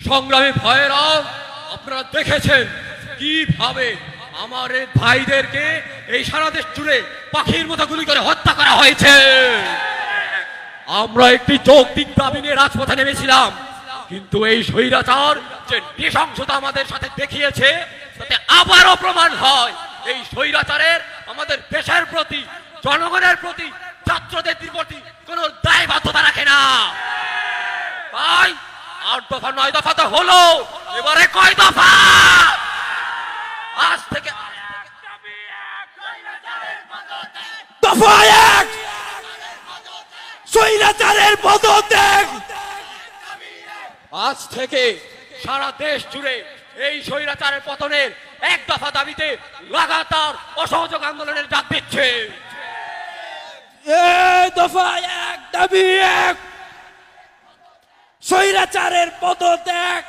সংগ্রামী ভাইয়েরা, আপনারা দেখেছেন কিভাবে আমার এই ভাইদেরকে এই সারা দেশ জুড়ে পাখির মতো গুলি করে হত্যা করা হয়েছে। আমরা একটি যৌক্তিক দাবি নিয়ে রাজপথে নেমেছিলাম, কিন্তু এই স্বৈরাচার যে নৃশংসতা আমাদের সাথে দেখিয়েছে তাতে আবারও প্রমাণ হয় এই স্বৈরাচারের আমাদের দেশের প্রতি, জনগণের প্রতি, ছাত্রদের প্রতি কোনো দায়বদ্ধতা রাখে না। তাই 8 দফা 9 দফা তো হলো, এবারে কয় দফা? আজ থেকে দফা 1, স্বৈরাচারের পদত্যাগ। আজ থেকে সারা দেশ জুড়ে এই স্বৈরাচারের পতনের 1 দফা দাবিতে লাগাতার অসহযোগ আন্দোলনের ডাক দিচ্ছে। দফা 1, দাবি 1, স্বৈরাচারের পদত্যাগ।